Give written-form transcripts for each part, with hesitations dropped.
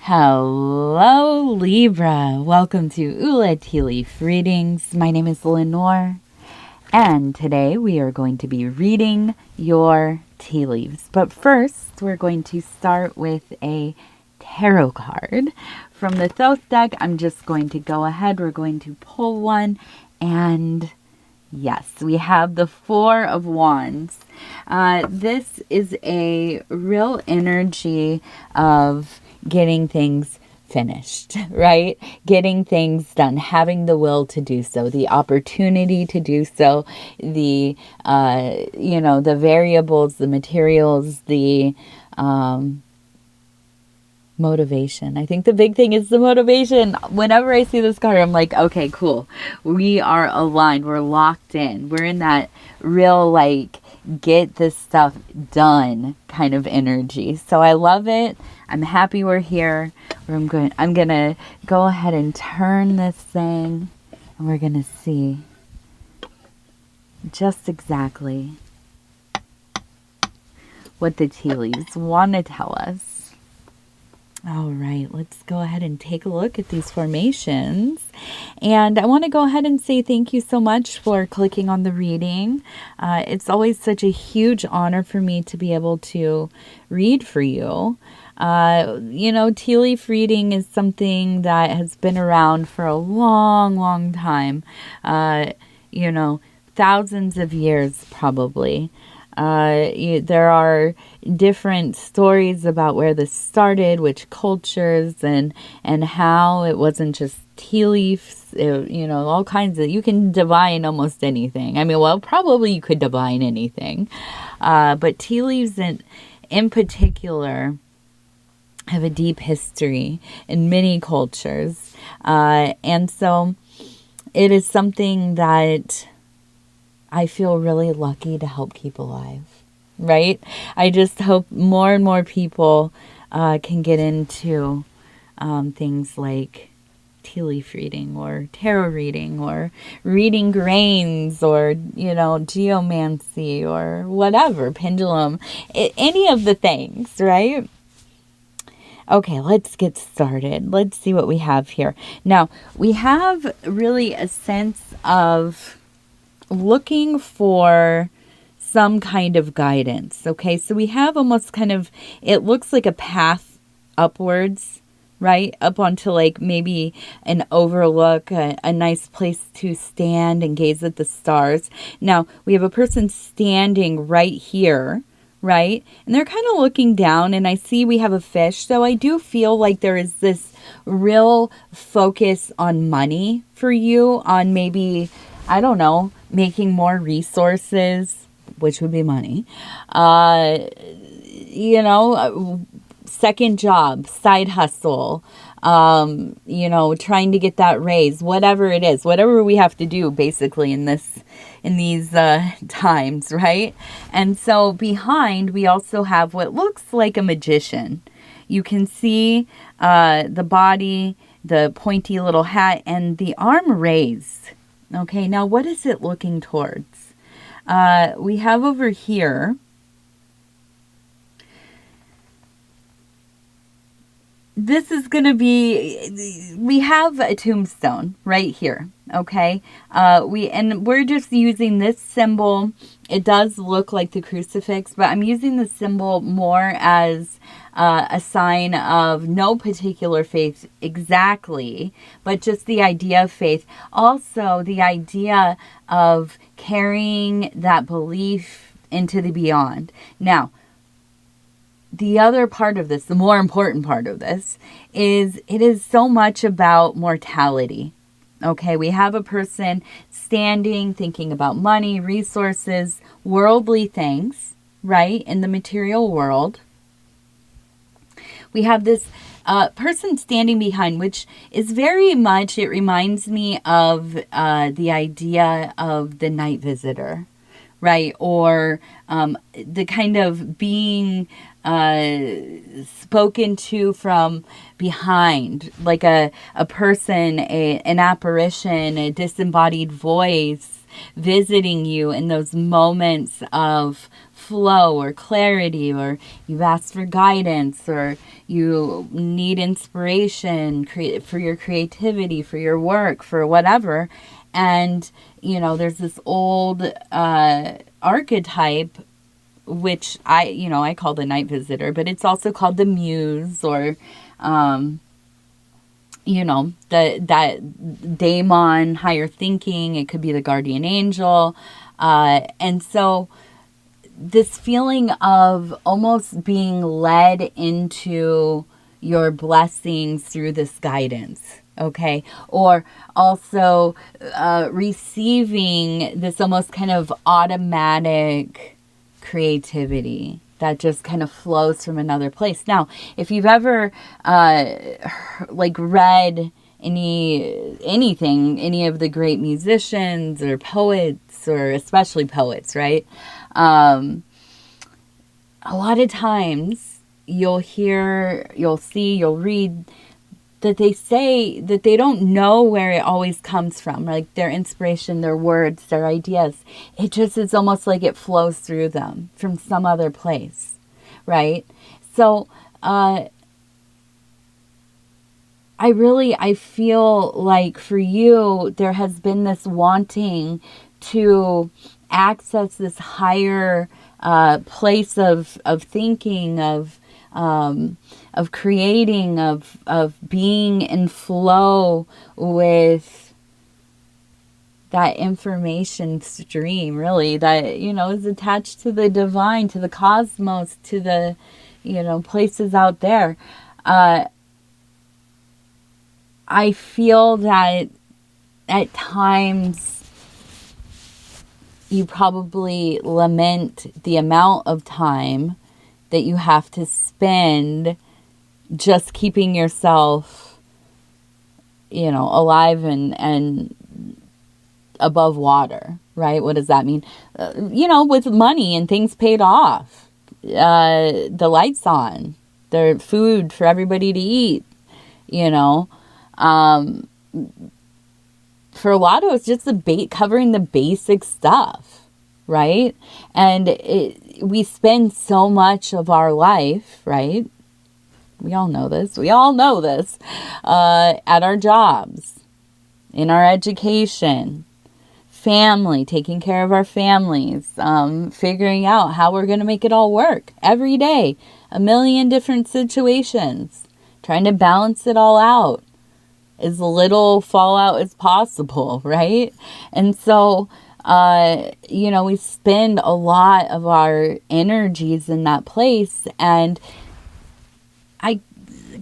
Hello, Libra. Welcome to Ula Tea Leaf Readings. My name is Lenor, and today we are going to be reading your tea leaves. But first, we're going to start with a tarot card. From the Thoth deck, I'm just going to go ahead. We're going to pull one, and yes, we have the Four of Wands. This is a real energy of getting things finished, right? Getting things done, having the will to do so, the opportunity to do so, the variables, the materials, the motivation. I think the big thing is the motivation. Whenever I see this card, I'm like, okay, cool. We are aligned. We're locked in. We're in that real, get this stuff done kind of energy. So I love it. I'm happy we're here. I'm gonna go ahead and turn this thing, and we're gonna see just exactly what the tea leaves want to tell us. All right, let's go ahead and take a look at these formations. And I want to go ahead and say thank you so much for clicking on the reading. It's always such a huge honor for me to be able to read for you. Tea leaf reading is something that has been around for a long, long time. Thousands of years probably. There are different stories about where this started, which cultures, and how it wasn't just tea leaves, all kinds of, you can divine almost anything. Probably you could divine anything. But tea leaves in particular have a deep history in many cultures. And so it is something that I feel really lucky to help keep alive, right? I just hope more and more people can get into things like tea leaf reading or tarot reading or reading grains or, geomancy or whatever, pendulum, any of the things, right? Okay, let's get started. Let's see what we have here. Now, we have really a sense of looking for some kind of guidance. Okay, so we have almost it looks like a path upwards, right? Up onto maybe an overlook, a nice place to stand and gaze at the stars. Now, we have a person standing right here, right? And they're kind of looking down, and I see we have a fish. So I do feel like there is this real focus on money for you, on maybe, I don't know, making more resources, which would be money. Second job, side hustle, trying to get that raise, whatever it is, whatever we have to do basically in these times, right? And so behind, we also have what looks like a magician. You can see the body, the pointy little hat, and the arm raised. Okay, now what is it looking towards? We have over here, this is going to be, we have a tombstone right here, okay? We're just using this symbol. It does look like the crucifix, but I'm using the symbol more as a sign of no particular faith exactly, but just the idea of faith. Also, the idea of carrying that belief into the beyond. Now, the other part of this, the more important part of this, is it is so much about mortality. Okay, we have a person standing, thinking about money, resources, worldly things, right, in the material world. We have this person standing behind, which is very much, it reminds me of the idea of the night visitor, right? Or the kind of being spoken to from behind, like a person, an apparition, a disembodied voice visiting you in those moments of flow or clarity, or you've asked for guidance, or you need inspiration for your creativity, for your work, for whatever. And, there's this old archetype, which I call the night visitor, but it's also called the muse, or, that daemon, higher thinking. It could be the guardian angel. And so this feeling of almost being led into your blessings through this guidance, okay? Or also receiving this almost kind of automatic creativity that just kind of flows from another place. Now, if you've ever read anything, any of the great musicians or poets, or especially poets, right? A lot of times you'll hear, you'll see, you'll read that they say that they don't know where it always comes from, like their inspiration, their words, their ideas. It just is almost like it flows through them from some other place, right? So I feel like for you, there has been this wanting to access this higher place of thinking, of creating, of being in flow with that information stream, really, that, is attached to the divine, to the cosmos, to the, places out there. I feel that at times you probably lament the amount of time that you have to spend just keeping yourself, alive and above water, right? What does that mean? With money and things paid off, the lights on, there's food for everybody to eat, for a lot of us, just covering the basic stuff, right? And we spend so much of our life, right? We all know this. At our jobs, in our education, family, taking care of our families, figuring out how we're going to make it all work every day, a million different situations, trying to balance it all out. As little fallout as possible, right? And so, we spend a lot of our energies in that place. And I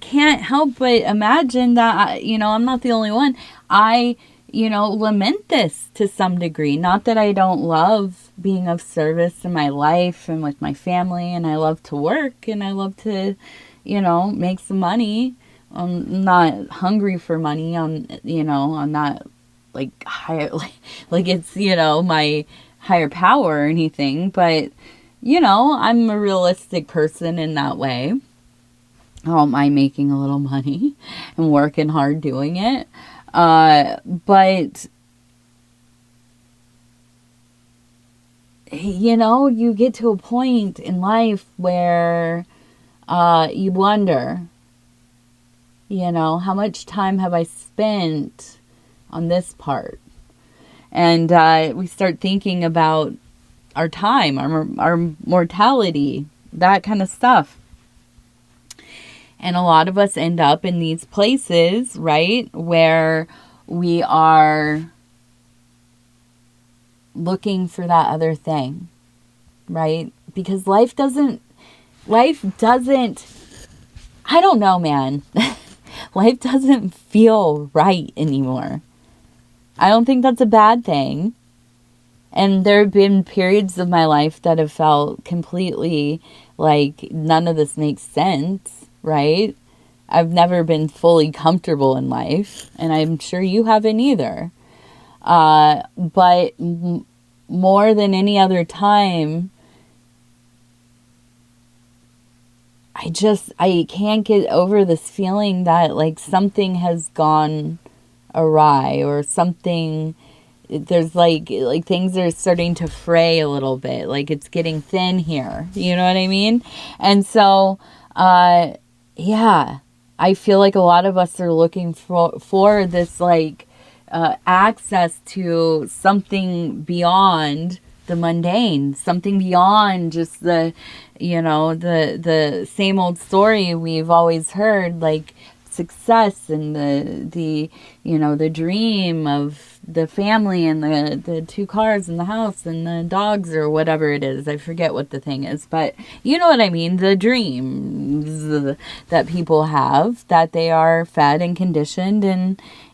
can't help but imagine that, I'm not the only one. I, lament this to some degree. Not that I don't love being of service in my life and with my family, and I love to work, and I love to, make some money. I'm not hungry for money. I'm not higher, like it's, my higher power or anything, but, I'm a realistic person in that way. I don't mind making a little money and working hard doing it. But, you get to a point in life where, you wonder, how much time have I spent on this part? And we start thinking about our time, our mortality, that kind of stuff. And a lot of us end up in these places, right, where we are looking for that other thing, right? Because life doesn't, I don't know, man. Life doesn't feel right anymore. I don't think that's a bad thing. And there have been periods of my life that have felt completely like none of this makes sense, right? I've never been fully comfortable in life, and I'm sure you haven't either. But more than any other time, I can't get over this feeling that like something has gone awry, or something there's like things are starting to fray a little bit. Like it's getting thin here. You know what I mean? And so, yeah, I feel like a lot of us are looking for this like access to something beyond the mundane, something beyond just the, the same old story we've always heard, like success and the dream of the family and the 2 cars and the house and the dogs or whatever it is. I forget what the thing is, but you know what I mean, the dreams that people have, that they are fed and conditioned,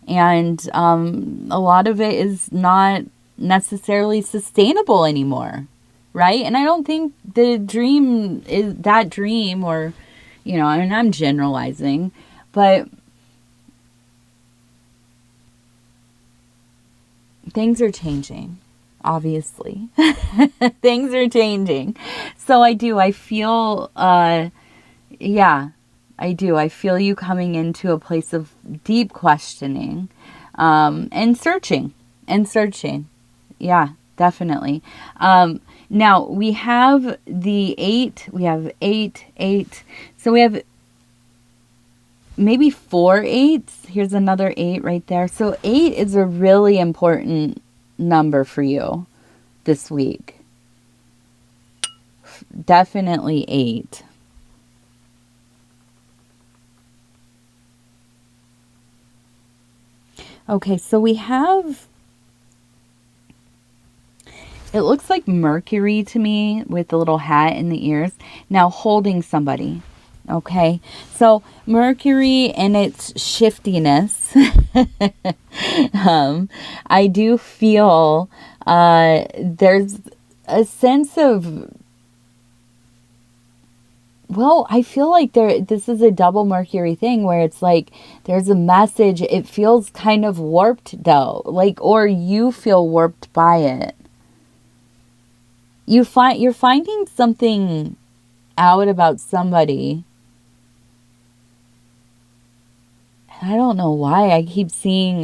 and a lot of it is not necessarily sustainable anymore, right? And I don't think the dream is that dream, or I mean, I'm generalizing, but things are changing, obviously. Things are changing. So I feel yeah, I do. I feel you coming into a place of deep questioning and searching. Yeah, definitely. Now, we have the 8. We have 8. So we have maybe 4 8s. Here's another 8 right there. So 8 is a really important number for you this week. Definitely 8. Okay, so we have... It looks like Mercury to me with the little hat and the ears. Now holding somebody. Okay. So Mercury and its shiftiness. I do feel there's a sense of... Well, I feel like this is a double Mercury thing where it's like there's a message. It feels kind of warped though. Like, or you feel warped by it. You're finding something out about somebody. And I don't know why I keep seeing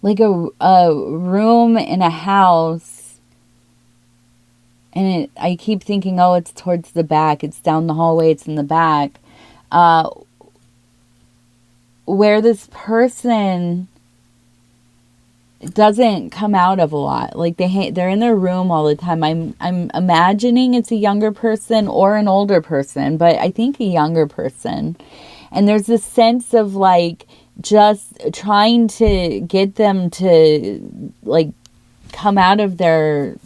like a room in a house, and I keep thinking, oh, it's towards the back. It's down the hallway. It's in the back, where this person doesn't come out of a lot. Like they're in their room all the time. I'm imagining it's a younger person or an older person, but I think a younger person. And there's this sense of like just trying to get them to like come out of their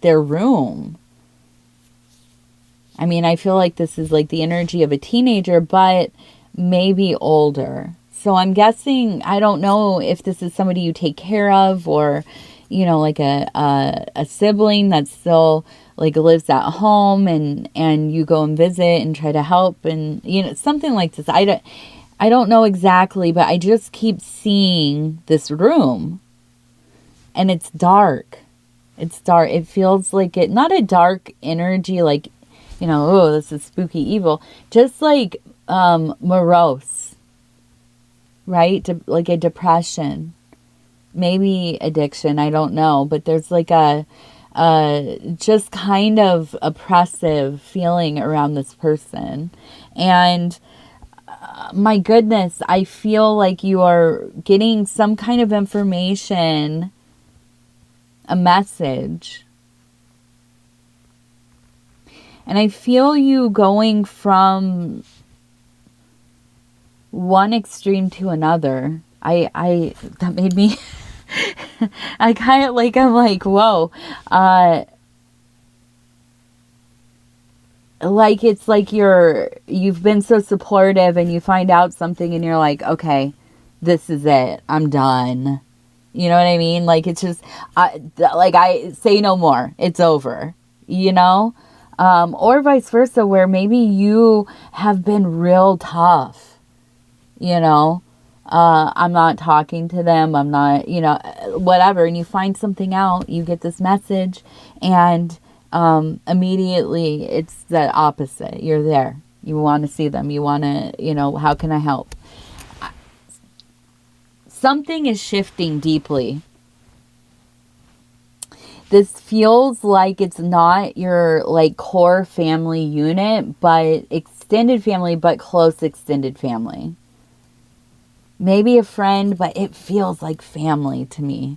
room. I mean, I feel like this is like the energy of a teenager, but maybe older. So I'm guessing, I don't know if this is somebody you take care of, or, like a sibling that still like lives at home and you go and visit and try to help, and, something like this. I don't know exactly, but I just keep seeing this room, and it's dark. It's dark. It feels like not a dark energy, like, oh, this is spooky evil, just like morose. Right? Like a depression, maybe addiction, I don't know. But there's like a just kind of oppressive feeling around this person. And my goodness, I feel like you are getting some kind of information, a message. And I feel you going from one extreme to another. That made me I kind of like, I'm like, whoa, like it's like you've been so supportive and you find out something and you're like, okay, this is it, I'm done. You know what I mean? Like it's just like I say no more, it's over, or vice versa, where maybe you have been real tough. I'm not talking to them. I'm not, whatever. And you find something out, you get this message, and immediately it's the opposite. You're there. You want to see them. You want to, how can I help? Something is shifting deeply. This feels like it's not your like core family unit, but extended family, but close extended family. Maybe a friend, but it feels like family to me.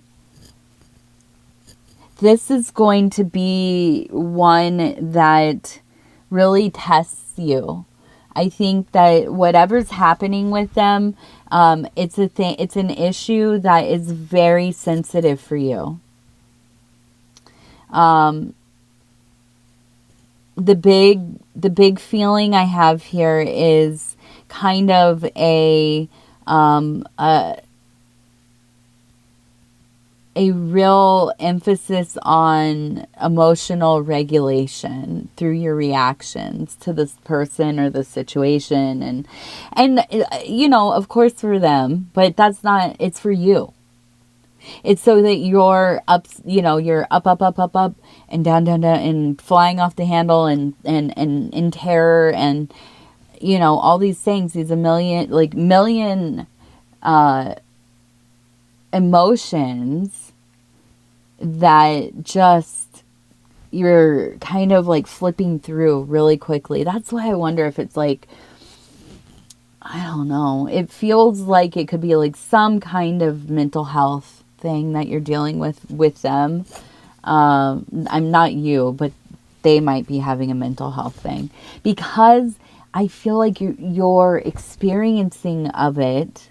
This is going to be one that really tests you. I think that whatever's happening with them, it's an issue that is very sensitive for you. The big feeling I have here is kind of a real emphasis on emotional regulation through your reactions to this person or the situation. And you know, of course for them, but that's not, it's for you. It's so that you're up, you know, you're up, and down, and flying off the handle and in terror and, you know, all these things, these million emotions that just you're kind of like flipping through really quickly. That's why I wonder if it's like, I don't know, it feels like it could be like some kind of mental health thing that you're dealing with them. I'm not you, but they might be having a mental health thing, because I feel like you're experiencing of it.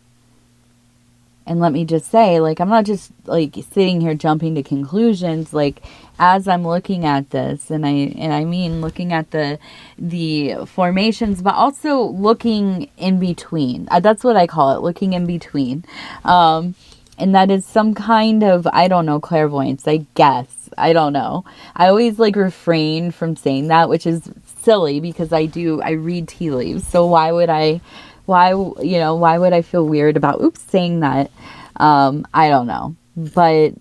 And let me just say, like, I'm not just like sitting here jumping to conclusions. Like, as I'm looking at this, and I mean looking at the formations, but also looking in between. That's what I call it, looking in between. And that is some kind of, I don't know, clairvoyance, I guess. I don't know. I always like refrain from saying that, which is silly because I read tea leaves. So why would I feel weird about, saying that? I don't know. But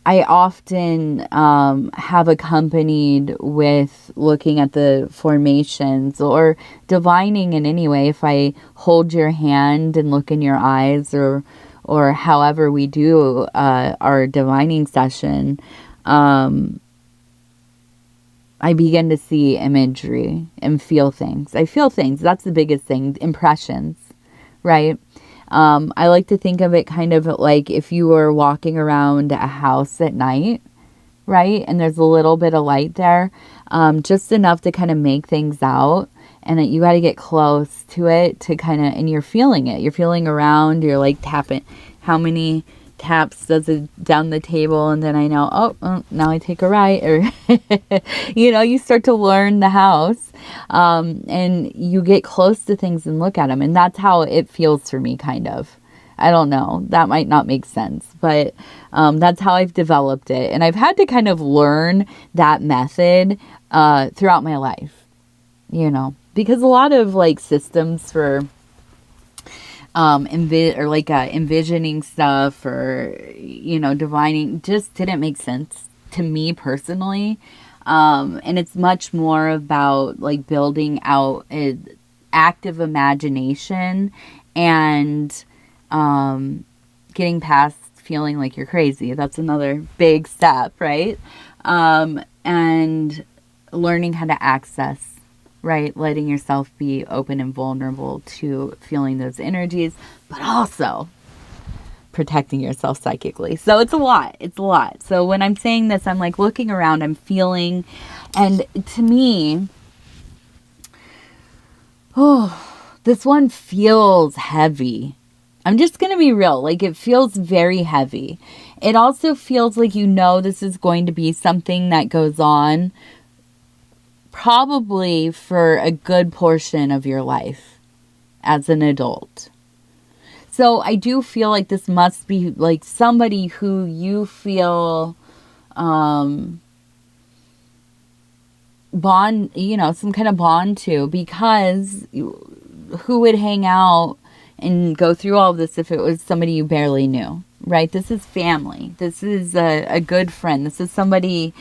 I often have accompanied with looking at the formations or divining in any way. If I hold your hand and look in your eyes, or however we do our divining session, I begin to see imagery and feel things. I feel things. That's the biggest thing. Impressions, right? I like to think of it kind of like if you were walking around a house at night, right? And there's a little bit of light there, just enough to kind of make things out. And you got to get close to it to kind of, and you're feeling it. You're feeling around. You're like tapping. How many taps does it down the table? And then I know, oh, now I take a right. Or, you start to learn the house. And you get close to things and look at them. And that's how it feels for me, kind of. I don't know. That might not make sense. But that's how I've developed it. And I've had to kind of learn that method throughout my life. Because a lot of like systems for envisioning stuff or, divining just didn't make sense to me personally. And it's much more about like building out an active imagination and getting past feeling like you're crazy. That's another big step, right? And learning how to access, right? Letting yourself be open and vulnerable to feeling those energies, but also protecting yourself psychically. So it's a lot. So when I'm saying this, I'm like looking around, I'm feeling, and to me, this one feels heavy. I'm just going to be real. Like, it feels very heavy. It also feels like, this is going to be something that goes on probably for a good portion of your life as an adult. So I do feel like this must be like somebody who you feel bond, some kind of bond to, because who would hang out and go through all of this if it was somebody you barely knew, right? This is family. This is a good friend. This is somebody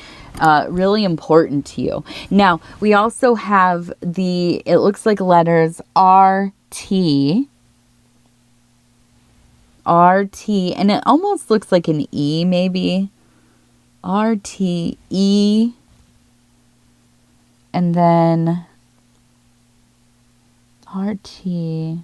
really important to you. Now, we also have it looks like letters R, T, RT, and it almost looks like an E maybe. RTE, and then RTEILL.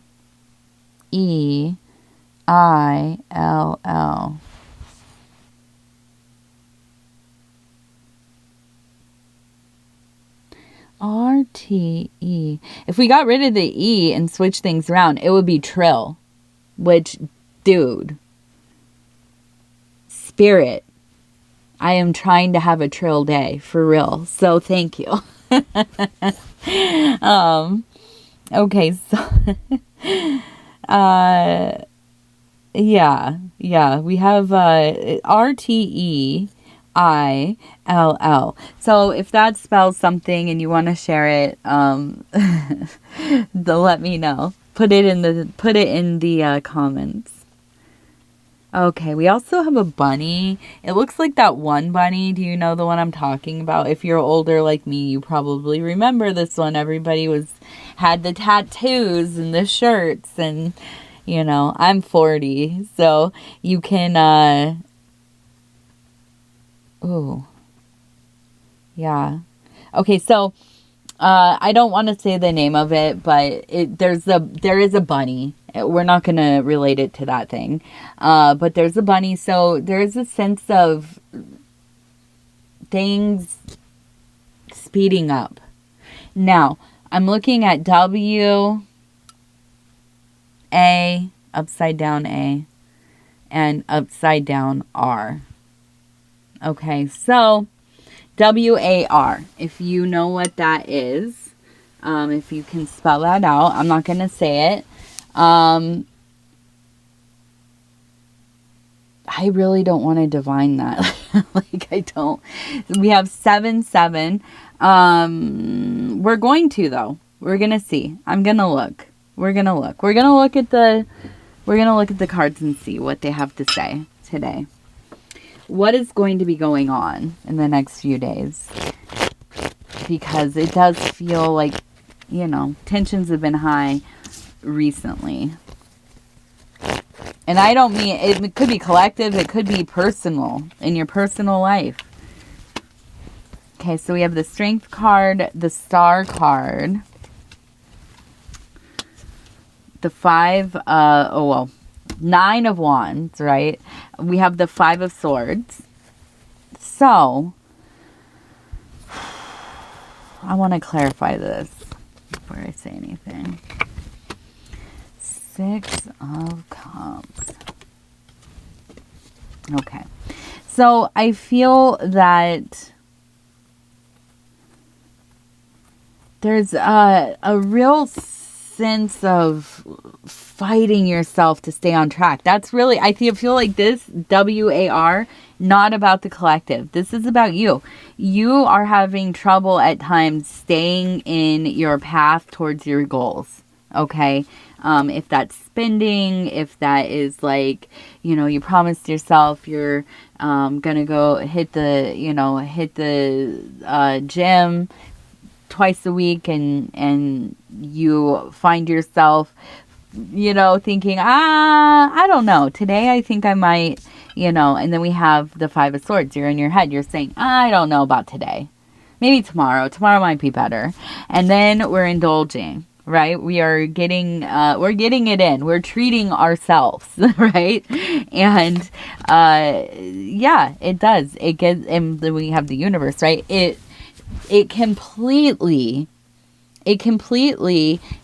RTE. If we got rid of the E and switch things around, it would be trill. Which, dude, spirit, I am trying to have a trill day for real. So thank you. Okay, so yeah, we have RTEILL. So if that spells something and you want to share it, let me know. Put it in the comments. Okay, we also have a bunny. It looks like that one bunny. Do you know the one I'm talking about? If you're older like me, you probably remember this one. Everybody had the tattoos and the shirts, and you know, I'm 40, so you can yeah. Okay, so I don't want to say the name of it, but there is a bunny. We're not going to relate it to that thing. But there's a bunny. So there's a sense of things speeding up. Now, I'm looking at W, A, upside down A, and upside down R. Okay, so WAR, if you know what that is, if you can spell that out. I'm not going to say it. I really don't want to divine that. Like, I don't. We have 7. We're going to, though. We're going to see. I'm going to look. We're going to look. We're going to look at the cards and see what they have to say today. What is going to be going on in the next few days? Because it does feel like, you know, tensions have been high recently. And I don't mean, it could be collective, it could be personal, in your personal life. Okay, so we have the Strength card, the Star card, the 9 of Wands, right? We have the 5 of Swords. So, I want to clarify this before I say anything. 6 of Cups. Okay. So, I feel that there's a real sense of fighting yourself to stay on track. That's really, I feel like this WAR, not about the collective. This is about you. You are having trouble at times staying in your path towards your goals. Okay. If that's spending, if that is like, you know, you promised yourself you're gonna go hit the gym twice a week, and you find yourself, you know, thinking, I don't know, today I think I might, you know, and then we have the 5 of Swords. You're in your head, you're saying, I don't know about today, maybe tomorrow might be better. And then we're indulging, right? We are getting it in, we're treating ourselves, right? And yeah, it does, it gets, and then we have the universe, right? It completely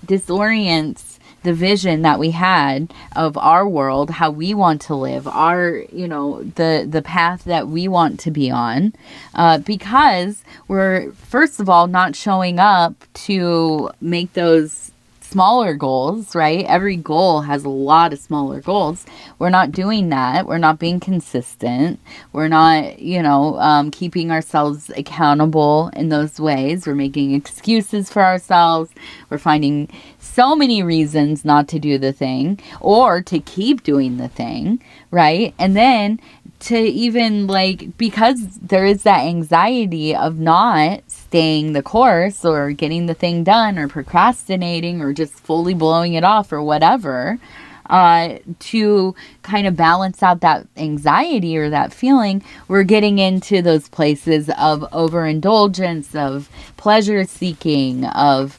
disorients the vision that we had of our world, how we want to live, our, you know, the path that we want to be on, because we're, first of all, not showing up to make those smaller goals, right? Every goal has a lot of smaller goals. We're not doing that. We're not being consistent. We're not, you know, keeping ourselves accountable in those ways. We're making excuses for ourselves. We're finding so many reasons not to do the thing or to keep doing the thing, right? And then to even, like, because there is that anxiety of not staying the course or getting the thing done or procrastinating or just fully blowing it off or whatever, to kind of balance out that anxiety or that feeling, we're getting into those places of overindulgence, of pleasure seeking, of,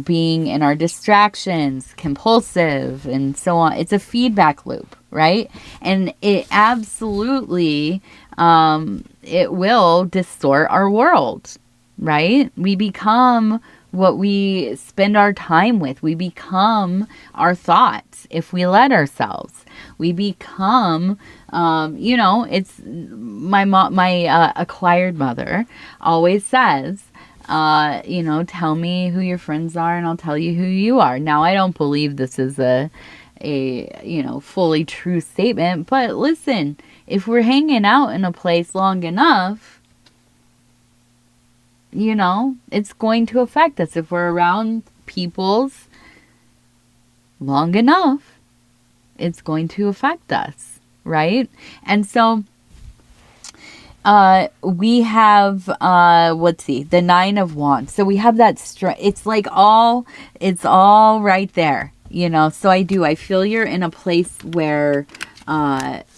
being in our distractions, compulsive, and so on. It's a feedback loop, right? And it absolutely, it will distort our world, right? We become what we spend our time with. We become our thoughts if we let ourselves. We become, it's my acquired mother always says, tell me who your friends are and I'll tell you who you are. Now, I don't believe this is a fully true statement, but listen, if we're hanging out in a place long enough, it's going to affect us. If we're around people's long enough, it's going to affect us, right? And so we have, the 9 of Wands. So we have that strength. It's like it's all right there, So I feel you're in a place where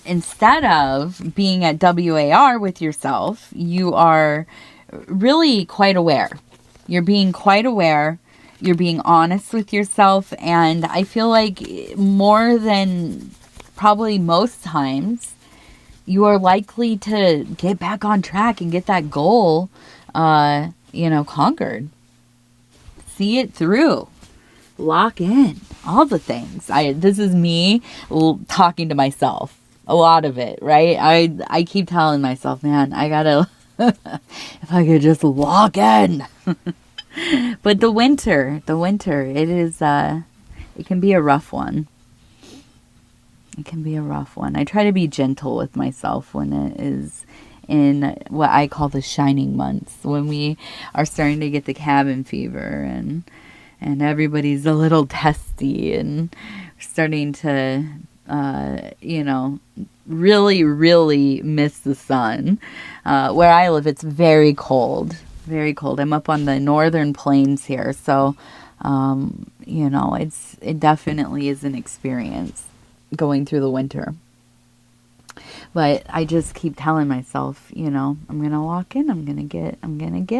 instead of being at WAR with yourself, you are really quite aware. You're being quite aware. You're being honest with yourself. And I feel like more than probably most times, you are likely to get back on track and get that goal, conquered. See it through. Lock in. All the things. This is me talking to myself. A lot of it, right? I keep telling myself, man, I gotta... if I could just lock in. But the winter, it is, it can be a rough one. It can be a rough one. I try to be gentle with myself when it is in what I call the shining months, when we are starting to get the cabin fever and everybody's a little testy and starting to, really, really miss the sun. Where I live, it's very cold, very cold. I'm up on the northern plains here. So, it definitely is an experience going through the winter. But I just keep telling myself, I'm going to walk in, I'm going to get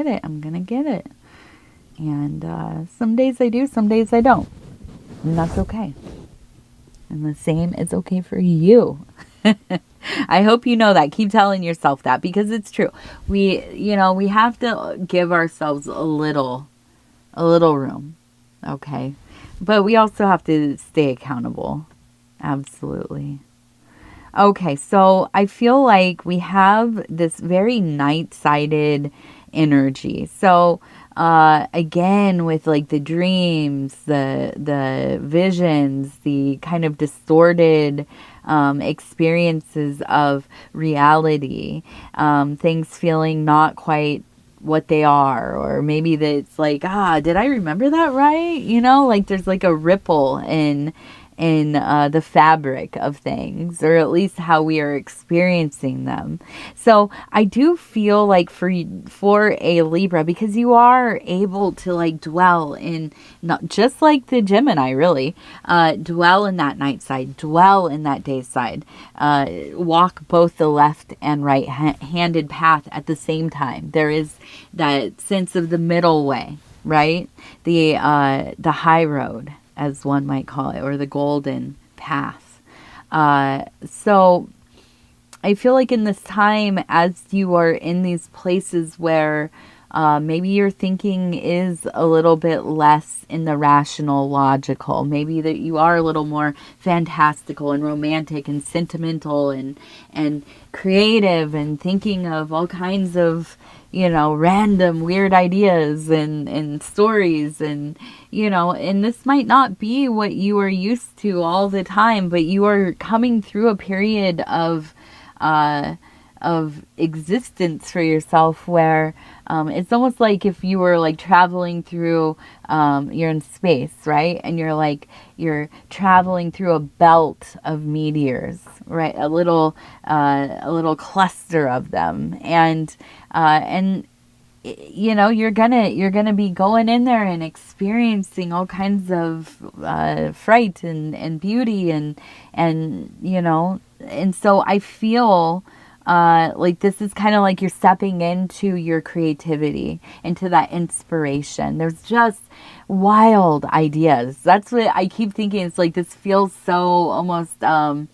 it. And some days I do, some days I don't. And that's okay. And the same is okay for you. I hope you know that. Keep telling yourself that, because it's true. We have to give ourselves a little room. Okay. But we also have to stay accountable. Absolutely. Okay. So I feel like we have this very night-sided energy. So, again, with like the dreams, the visions, the kind of distorted experiences of reality, things feeling not quite what they are, or maybe that it's like, did I remember that right? Like there's like a ripple in the fabric of things, or at least how we are experiencing them. So I do feel like for a Libra, because you are able to like dwell in, not just like the Gemini, really, dwell in that night side, dwell in that day side, walk both the left and right handed path at the same time. There is that sense of the middle way, right? The high road, as one might call it, or the golden path. So I feel like in this time, as you are in these places where maybe your thinking is a little bit less in the rational, logical, maybe that you are a little more fantastical and romantic and sentimental and creative and thinking of all kinds of, random weird ideas and stories and, and this might not be what you are used to all the time, but you are coming through a period of existence for yourself where it's almost like if you were like traveling through, you're in space, right? And you're traveling through a belt of meteors, right? A little cluster of them. And you know, you're gonna be going in there and experiencing all kinds of fright and beauty and you know, and so I feel like this is kind of like you're stepping into your creativity, into that inspiration. There's just wild ideas. That's what I keep thinking. It's like this feels so almost like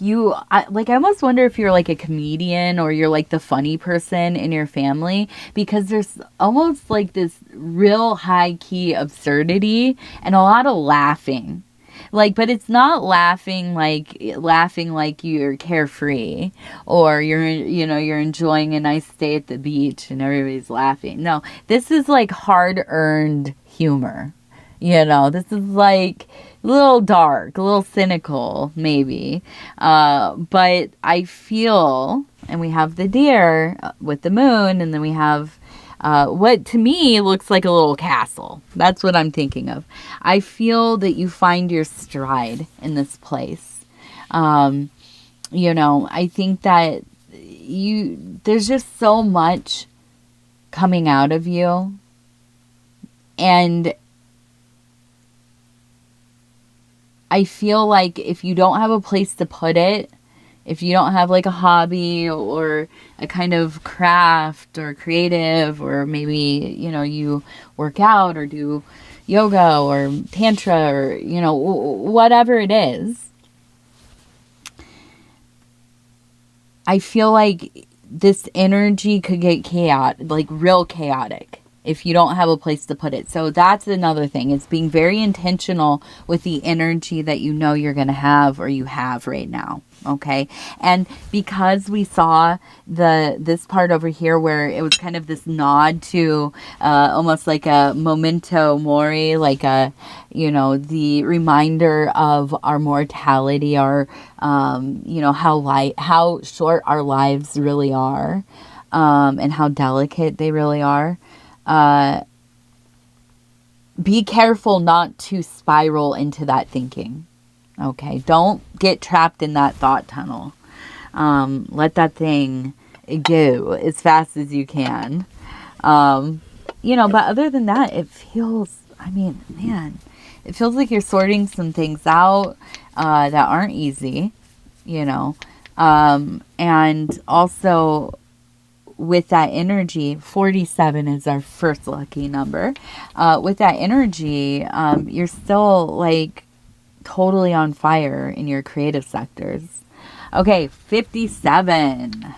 I almost wonder if you're like a comedian or you're like the funny person in your family, because there's almost like this real high key absurdity and a lot of laughing. Like, but it's not laughing like you're carefree or you're enjoying a nice day at the beach and everybody's laughing. No, this is like hard earned humor. This is like a little dark, a little cynical, maybe. But I feel, and we have the deer with the moon, and then we have what to me looks like a little castle. That's what I'm thinking of. I feel that you find your stride in this place. I think that there's just so much coming out of you. And I feel like if you don't have a place to put it, if you don't have like a hobby or a kind of craft or creative, or maybe, you work out or do yoga or tantra or, whatever it is, I feel like this energy could get chaotic, like real chaotic, if you don't have a place to put it. So that's another thing. It's being very intentional with the energy that you're going to have or you have right now. Okay. And because we saw this part over here where it was kind of this nod to almost like a memento mori, like the reminder of our mortality, our, how short our lives really are, and how delicate they really are. Be careful not to spiral into that thinking. Okay, don't get trapped in that thought tunnel. Let that thing go as fast as you can. But other than that, it feels, it feels like you're sorting some things out that aren't easy, and also with that energy, 47 is our first lucky number. With that energy, you're still like totally on fire in your creative sectors. Okay, 57.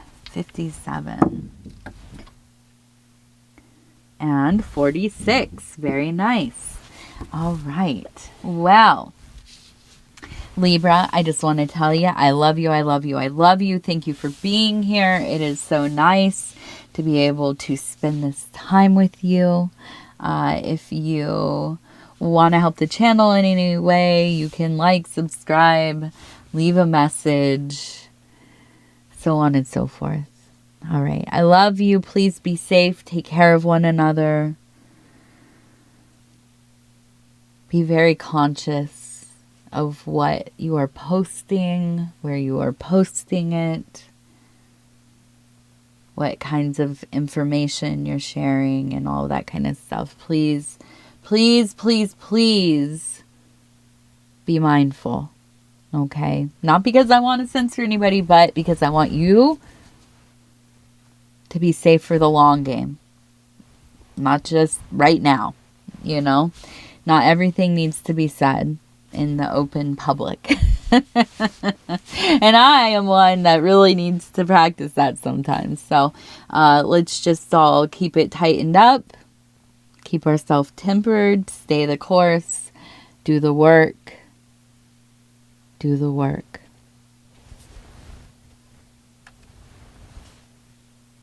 And 46. Very nice. All right. Well, Libra, I just want to tell you, I love you, I love you, I love you. Thank you for being here. It is so nice to be able to spend this time with you. If you want to help the channel in any way, you can like, subscribe, leave a message, so on and so forth. All right. I love you. Please be safe. Take care of one another. Be very conscious of what you are posting, where you are posting it, what kinds of information you're sharing, and all that kind of stuff. Please, please, please, please be mindful. Okay? Not because I want to censor anybody, but because I want you to be safe for the long game. Not just right now, Not everything needs to be said in the open public. And I am one that really needs to practice that sometimes. So let's just all keep it tightened up, keep ourselves tempered, stay the course, do the work. Do the work.